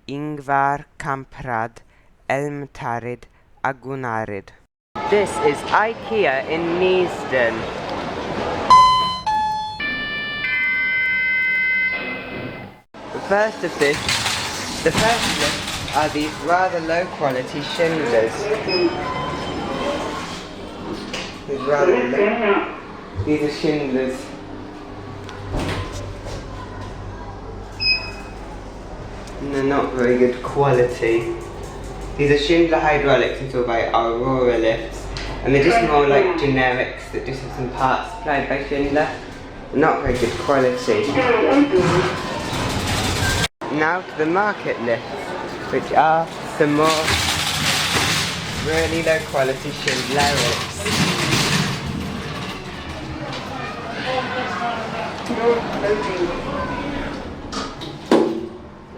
Ingvar Kamprad Elmtarid Agunarid. This is IKEA in Neasden. The first list are these rather low quality Schindlers. These are Schindlers. And they're not very good quality. These are Schindler hydraulics installed by Aurora lifts, and they're just more like generics that just have some parts supplied by Schindler. Not very good quality. Now to the market lifts, which are some more really low quality Schindlerics.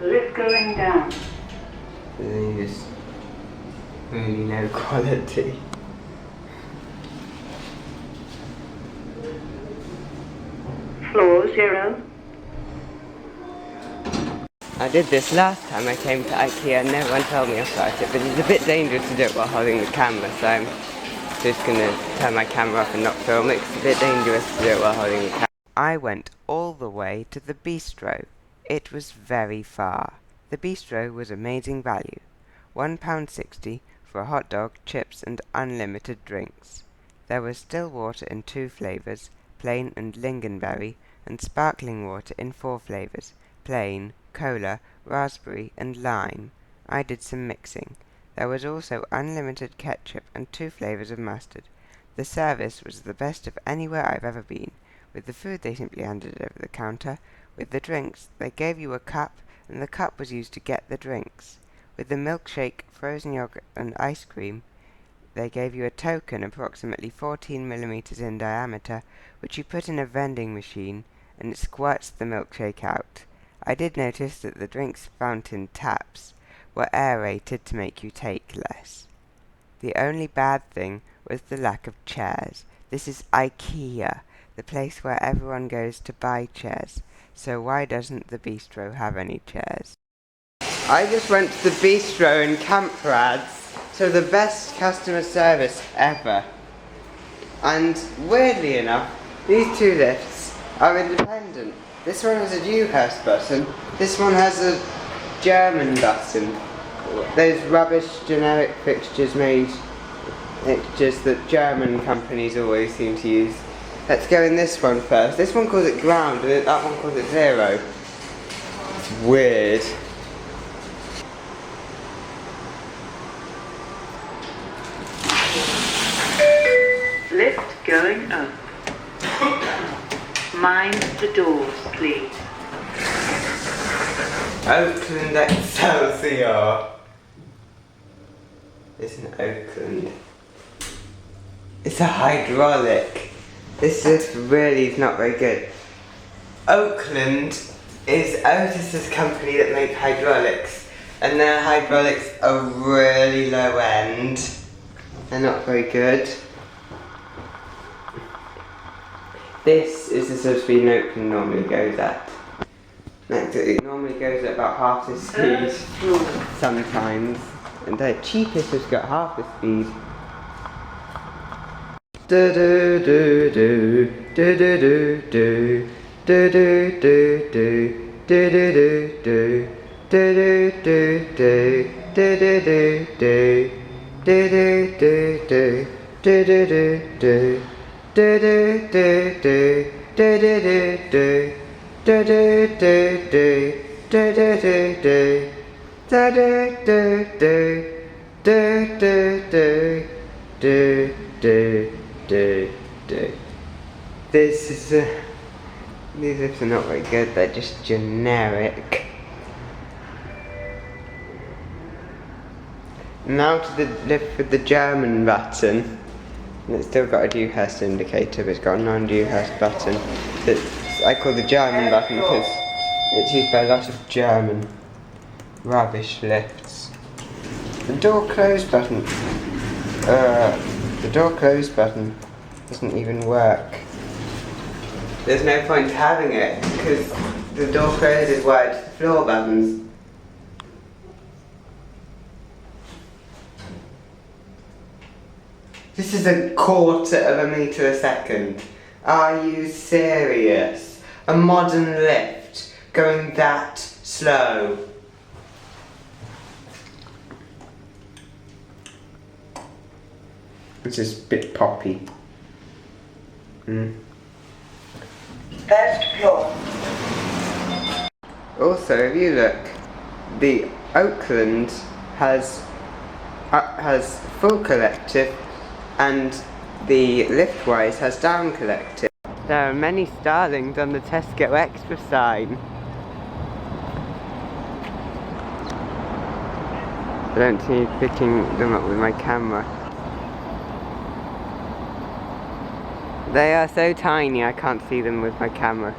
Lift going down. They're just really low quality. Floor 0. I did this last time I came to IKEA and no one told me about it, but it's a bit dangerous to do it while holding the camera, so I'm just going to turn my camera off and not film it. It's a bit dangerous to do it while holding the camera. I went all the way to the bistro. It was very far. The bistro was amazing value. £1.60 for a hot dog, chips and unlimited drinks. There was still water in 2 flavours, plain and lingonberry, and sparkling water in 4 flavours, plain, cola, raspberry and lime. I did some mixing. There was also unlimited ketchup and 2 flavours of mustard. The service was the best of anywhere I've ever been. With the food they simply handed it over the counter. With the drinks they gave you a cup, and the cup was used to get the drinks. With the milkshake, frozen yogurt and ice cream they gave you a token approximately 14mm in diameter, which you put in a vending machine and it squirts the milkshake out. I did notice that the drinks fountain taps were aerated to make you take less. The only bad thing was the lack of chairs. This is IKEA, the place where everyone goes to buy chairs, so why doesn't the bistro have any chairs? I just went to the bistro in Kamprads, so the best customer service ever. And weirdly enough, these 2 lifts are independent. This one has a Dewhurst button, this one has a German button. Those rubbish generic fixtures that German companies always seem to use. Let's go in this one first. This one calls it ground and that one calls it 0. It's weird. Lift going up. Mind the doors, please. Oakland Excelsior. It's in Oakland. It's a hydraulic. This just really is not very good. Oakland is Otis's company that make hydraulics, and their hydraulics are really low end. They're not very good. This is the sort of speed an Oakland normally goes at. It normally goes at about half the speed sometimes, and the cheapest has got half the speed. Do do do do do do do do do do do do do do do do do do These lifts are not very good, they're just generic. Now to the lift with the German button. And it's still got a Dewhurst indicator, but it's got a non-Dewhurst button. I call the German button because it's used by a lot of German rubbish lifts. The door close button. The door close button doesn't even work. There's no point having it because the door close is wired to the floor buttons. This is a quarter of a metre a second. Are you serious? A modern lift going that slow? It's just a bit poppy. First floor. Also, if you look, the Oakland has full collective and the Liftwise has down collective. There are many starlings on the Tesco Extra sign. I don't see me picking them up with my camera. They are so tiny I can't see them with my camera.